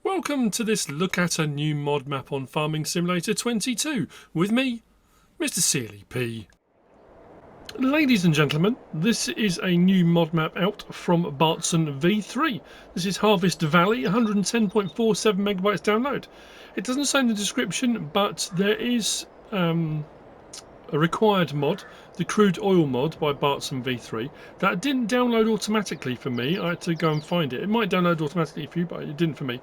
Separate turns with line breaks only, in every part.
Welcome to this look at a new mod map on Farming Simulator 22 with me, MrSealyp. Ladies and gentlemen, this is a new mod map out from Bartson V3. This is Harvest Valley, 110.47 megabytes download. It doesn't say in the description, but there is a required mod, the Crude oil mod by Bartson V3, that didn't download automatically for me. I had to go and find it. It might download automatically for you, but it didn't for me.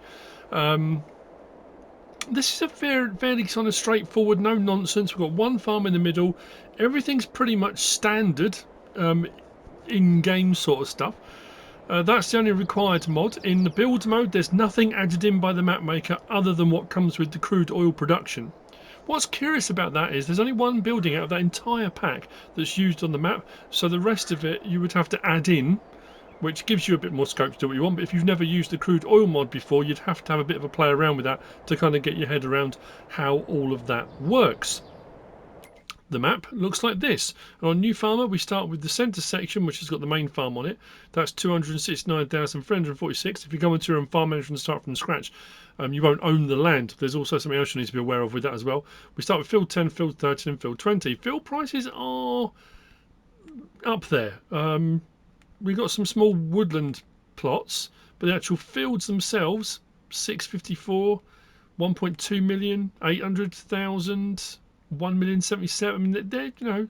This is a fairly kind of straightforward, no nonsense. We've got one farm in the middle. Everything's pretty much standard in-game sort of stuff. That's the only required mod. In the build mode, there's nothing added in by the map maker other than what comes with the crude oil production. What's curious about that is there's only one building out of that entire pack that's used on the map, so the rest of it you would have to add in, which gives you a bit more scope to do what you want. But if you've never used the crude oil mod before, you'd have to have a bit of a play around with that to kind of get your head around how all of that works. The map looks like this. And on New Farmer, we start with the centre section, which has got the main farm on it. That's 269,346. If you go into your own farm manager and start from scratch, you won't own the land. There's also something else you need to be aware of with that as well. We start with field 10, field 13, and field 20. Field prices are up there. We've got some small woodland plots, but the actual fields themselves, 654, 1.2 million, 800,000, 1,077,000. I mean, they're, you know,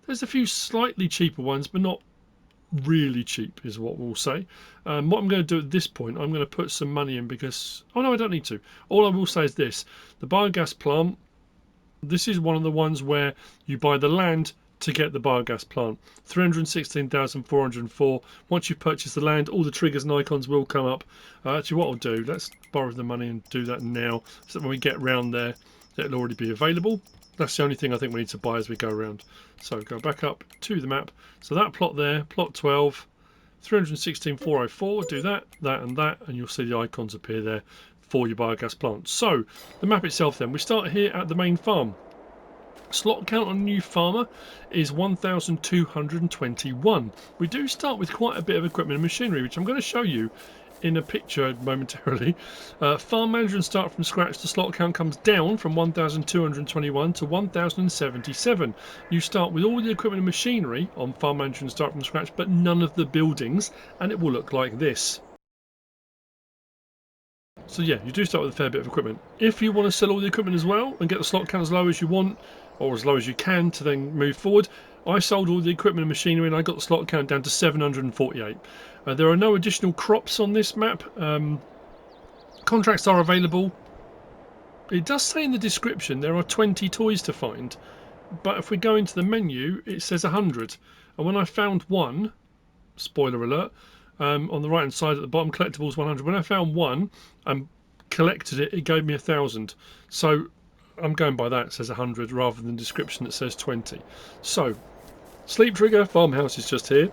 there's a few slightly cheaper ones, but not really cheap is what we'll say. What I'm going to do at this point, I'm going to put some money in because, oh no, I don't need to. All I will say is this: the biogas plant, this is one of the ones where you buy the land to get the biogas plant. 316,404. Once you've purchased the land, all the triggers and icons will come up. Actually, what I'll do, let's borrow the money and do that now, so that when we get round there, it'll already be available. That's the only thing I think we need to buy as we go around. So go back up to the map. So that plot there, plot 12, 316,404. Do that, that, and that, and you'll see the icons appear there for your biogas plant. So the map itself, then we start here at the main farm. Slot count on New Farmer is 1,221. We do start with quite a bit of equipment and machinery, which I'm going to show you in a picture momentarily. Farm manager and start from scratch. The slot count comes down from 1,221 to 1,077. You start with all the equipment and machinery on farm manager and start from scratch, but none of the buildings, and it will look like this. So yeah, you do start with a fair bit of equipment. If you want to sell all the equipment as well and get the slot count as low as you want, or as low as you can to then move forward, I sold all the equipment and machinery and I got the slot count down to 748. There are no additional crops on this map. Contracts are available. It does say in the description there are 20 toys to find, but if we go into the menu it says 100, and when I found one, spoiler alert, on the right hand side at the bottom, collectibles 100, when I found one and collected it, it gave me 1,000. So I'm going by that. It says 100 rather than the description that says 20. So sleep trigger farmhouse is just here.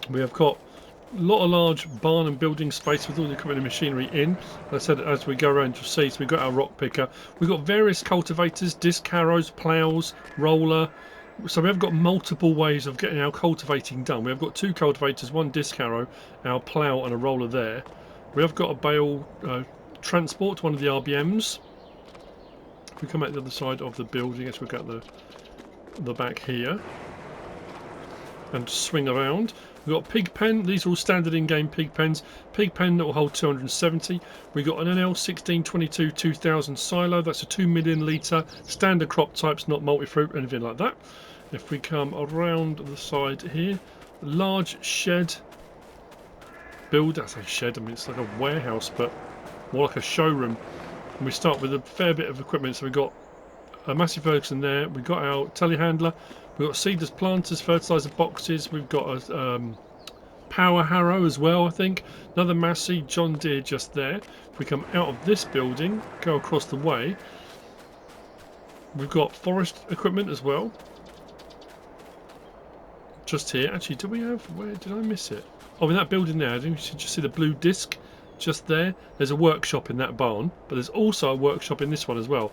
We have got a lot of large barn and building space with all the equipment and machinery in. As I said, as we go around, you'll see, so we've got our rock picker, we've got various cultivators, disc harrows, ploughs, roller. So we have got multiple ways of getting our cultivating done. We have got two cultivators, one disc harrow, our plough and a roller there. We have got a bale transport, one of the RBMs. If we come out the other side of the building, let's look at the back here and swing around. We've got pig pen. These are all standard in-game pig pens. Pig pen that will hold 270. We've got an NL1622 2000 silo. That's a 2 million litre standard crop types, not multi-fruit or anything like that. If we come around the side here, large shed build. I say shed, I mean it's like a warehouse, but more like a showroom. And we start with a fair bit of equipment. So we've got a Massey Ferguson there. We've got our telehandler. We've got seeders, planters, fertiliser boxes. We've got a power harrow as well, I think. Another Massey, John Deere just there. If we come out of this building, go across the way, we've got forest equipment as well. Just here. Actually, do we have... where did I miss it? Oh, in that building there, I think you should just see the blue disc just there. There's a workshop in that barn, but there's also a workshop in this one as well.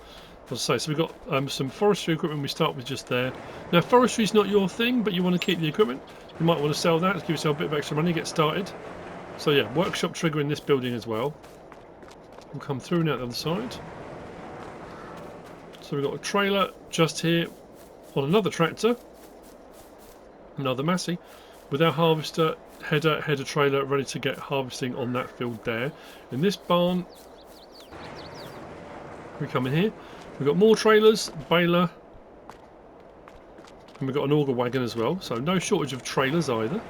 As I say, so we've got some forestry equipment we start with just there. Now, forestry is not your thing, but you want to keep the equipment. You might want to sell that to give yourself a bit of extra money, get started. So yeah, workshop trigger in this building as well. We'll come through and out the other side. So we've got a trailer just here on another tractor, another Massey, with our harvester, header trailer ready to get harvesting on that field there. In this barn, we come in here. We've got more trailers, baler, and we've got an auger wagon as well. So no shortage of trailers either.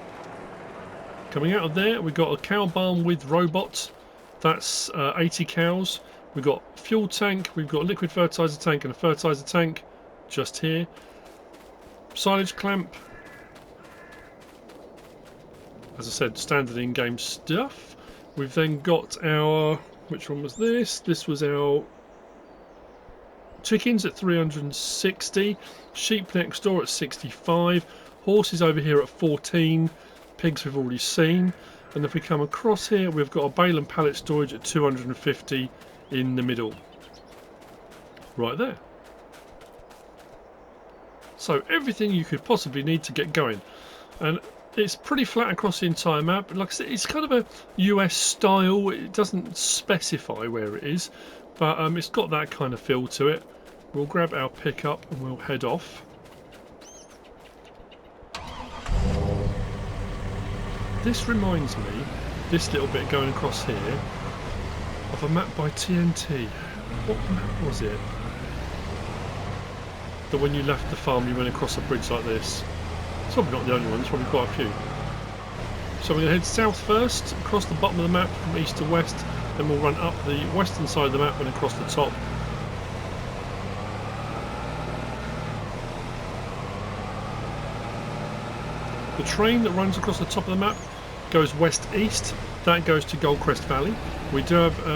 Coming out of there, we've got a cow barn with robots. That's 80 cows. We've got fuel tank, we've got a liquid fertilizer tank and a fertilizer tank just here. Silage clamp. As I said, standard in-game stuff. We've then got our... which one was this? This was our chickens at 360. Sheep next door at 65. Horses over here at 14. Pigs we've already seen. And if we come across here, we've got a bale and pallet storage at 250 in the middle. Right there. So everything you could possibly need to get going. And it's pretty flat across the entire map. Like I said, it's kind of a US style. It doesn't specify where it is, but it's got that kind of feel to it. We'll grab our pickup and we'll head off. This reminds me, this little bit going across here, of a map by TNT. What map was it? That when you left the farm you went across a bridge like this. It's probably not the only one, there's probably quite a few. So we're going to head south first, across the bottom of the map from east to west, then we'll run up the western side of the map and across the top. The train that runs across the top of the map goes west-east, that goes to Goldcrest Valley. We do have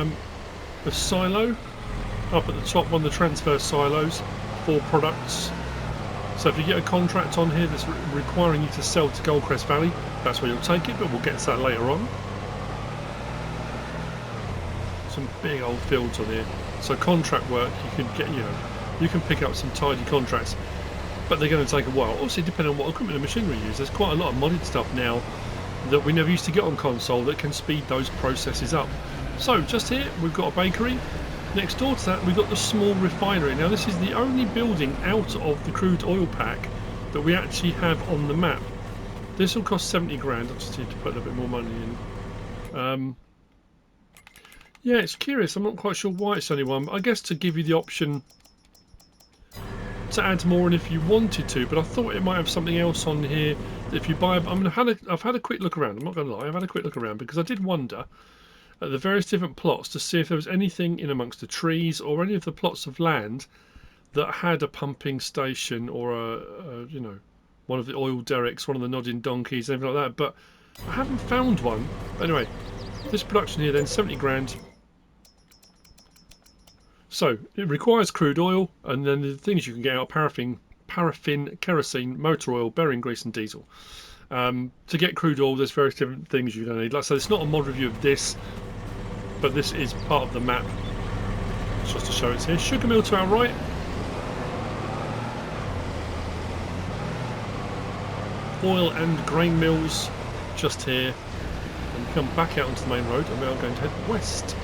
a silo up at the top, one of the transfer silos for products. So if you get a contract on here that's requiring you to sell to Goldcrest Valley, that's where you'll take it, but we'll get to that later on. Some big old fields on here. So contract work, you can get, you can pick up some tidy contracts, but they're going to take a while. Obviously, depending on what equipment and machinery you use. There's quite a lot of modded stuff now that we never used to get on console that can speed those processes up. So just here, we've got a bakery. Next door to that, we've got the small refinery. Now this is the only building out of the crude oil pack that we actually have on the map. This will cost 70 grand. I just need to put a little bit more money in. Yeah, it's curious. I'm not quite sure why it's only one, but I guess to give you the option to add more and if you wanted to, but I thought it might have something else on here that if you buy... I've had a quick look around. I'm not going to lie. I've had a quick look around because I did wonder at the various different plots to see if there was anything in amongst the trees or any of the plots of land that had a pumping station or a one of the oil derricks, one of the nodding donkeys, anything like that, but I haven't found one. But anyway, this production here then, 70 grand. So it requires crude oil, and then the things you can get out: paraffin, kerosene, motor oil, bearing grease and diesel. To get crude oil, there's various different things you're going to need. Like I said, it's not a mod review of this, but this is part of the map. Just to show it's here. Sugar mill to our right. Oil and grain mills just here. And we come back out onto the main road, and we are going to head west.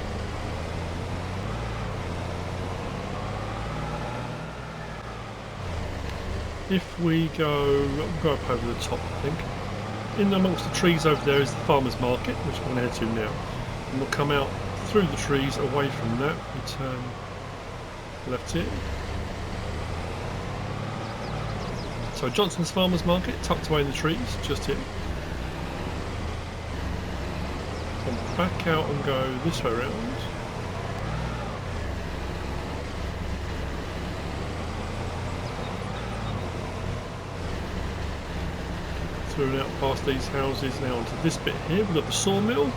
If we go up over the top, I think. In amongst the trees over there is the farmer's market, which we're going to head to now. And we'll come out through the trees, away from that. We turn left here. So Johnson's Farmer's Market, tucked away in the trees, just here. Come back out and go this way around. Through and out past these houses now onto this bit here. We've got the sawmill.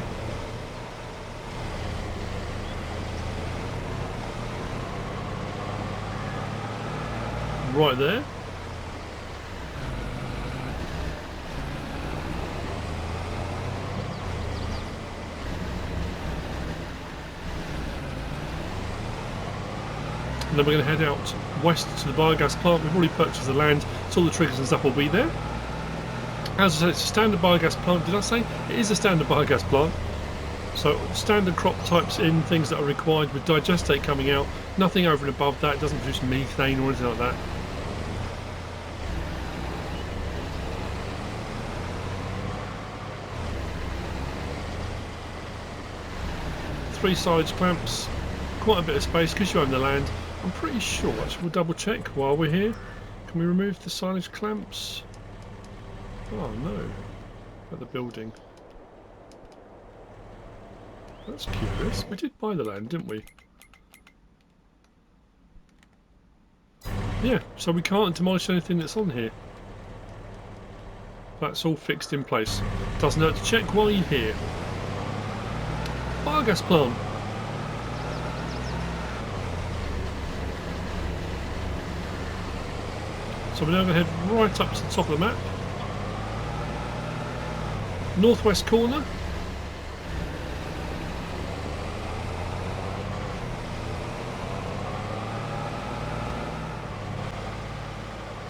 Right there. And then we're going to head out west to the biogas plant. We've already purchased the land, so all the triggers and stuff will be there. As I said, it's a standard biogas plant. Did I say? It is a standard biogas plant. So standard crop types in, things that are required with digestate coming out. Nothing over and above that. It doesn't produce methane or anything like that. Three sides clamps, quite a bit of space because you own the land. I'm pretty sure, actually we'll double check while we're here. Can we remove the silage clamps? Oh no, at the building. That's curious. We did buy the land, didn't we? Yeah, so we can't demolish anything that's on here. That's all fixed in place. Doesn't hurt to check while you're here. Biogas plant. So we're now going to head right up to the top of the map. Northwest corner.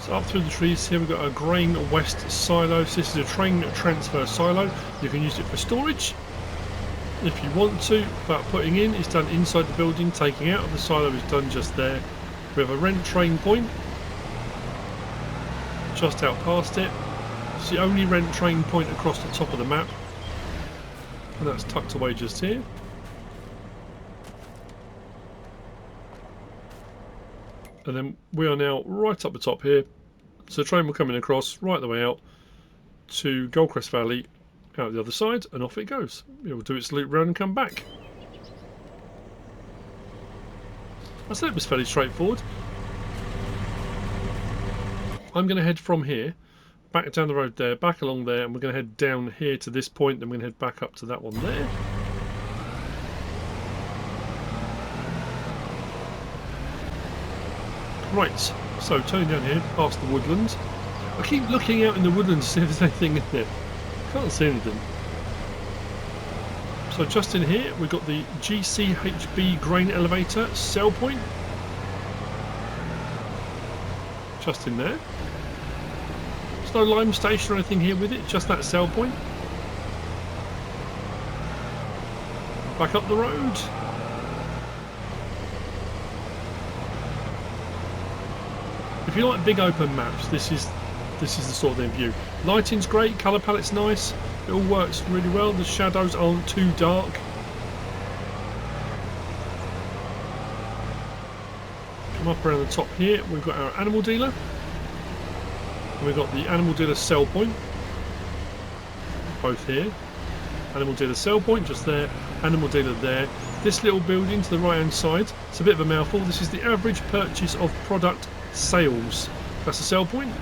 So up through the trees here we've got a grain west silo. So this is a train transfer silo. You can use it for storage if you want to, but putting in is done inside the building. Taking out of the silo is done just there. We have a rent train point just out past it. It's the only rent train point across the top of the map, and that's tucked away just here. And then we are now right up the top here, so the train will come in across right the way out to Goldcrest Valley, out the other side, and off it goes. It will do its loop round and come back. I said it was fairly straightforward. I'm going to head from here back down the road there, back along there, and we're going to head down here to this point, then we're going to head back up to that one there. Right, so turning down here past the woodland. I keep looking out in the woodland to see if there's anything in there. Can't see anything. So just in here we've got the GCHB grain elevator sell point. Just in there. There's no lime station or anything here with it, just that sell point. Back up the road. If you like big open maps, this is the sort of thing view. Lighting's great, colour palette's nice, it all works really well, the shadows aren't too dark. Come up around the top here, we've got our animal dealer. And we've got the animal dealer sell point. Both here. Animal dealer sell point just there, animal dealer there. This little building to the right hand side, it's a bit of a mouthful, this is the average purchase of product sales. That's the sell point.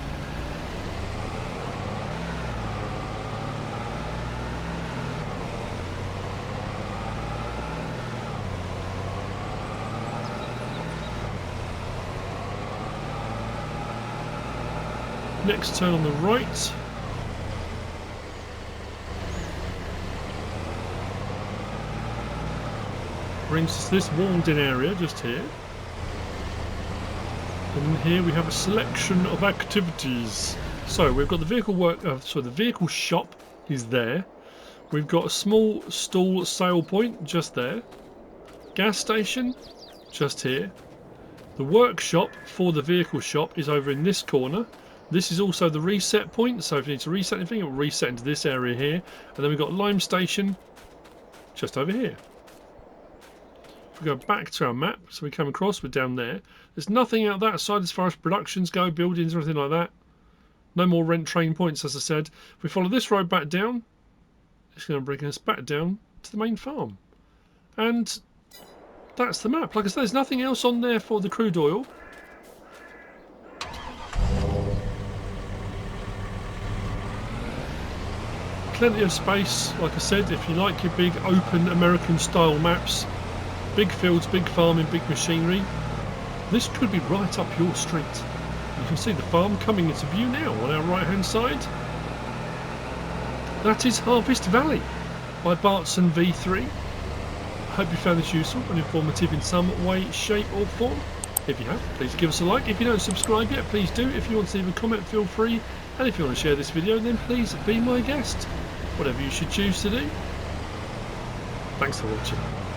Next turn on the right. Brings us to this walled in area just here. And here we have a selection of activities. So we've got the vehicle the vehicle shop is there. We've got a small stall sale point just there. Gas station just here. The workshop for the vehicle shop is over in this corner. This is also the reset point, so if you need to reset anything, it will reset into this area here. And then we've got lime station just over here. If we go back to our map, so we come across, we're down there. There's nothing out that side as far as productions go, buildings or anything like that. No more rent train points, as I said. If we follow this road back down, it's going to bring us back down to the main farm. And that's the map. Like I said, there's nothing else on there for the crude oil. Plenty of space, like I said, if you like your big open American style maps, big fields, big farming, big machinery, this could be right up your street. You can see the farm coming into view now on our right hand side. That is Harvest Valley by Bartson V3. I hope you found this useful and informative in some way, shape or form. If you have, please give us a like. If you don't subscribe yet, please do. If you want to leave a comment, feel free. And if you want to share this video, then please be my guest. Whatever you should choose to do. Thanks for watching.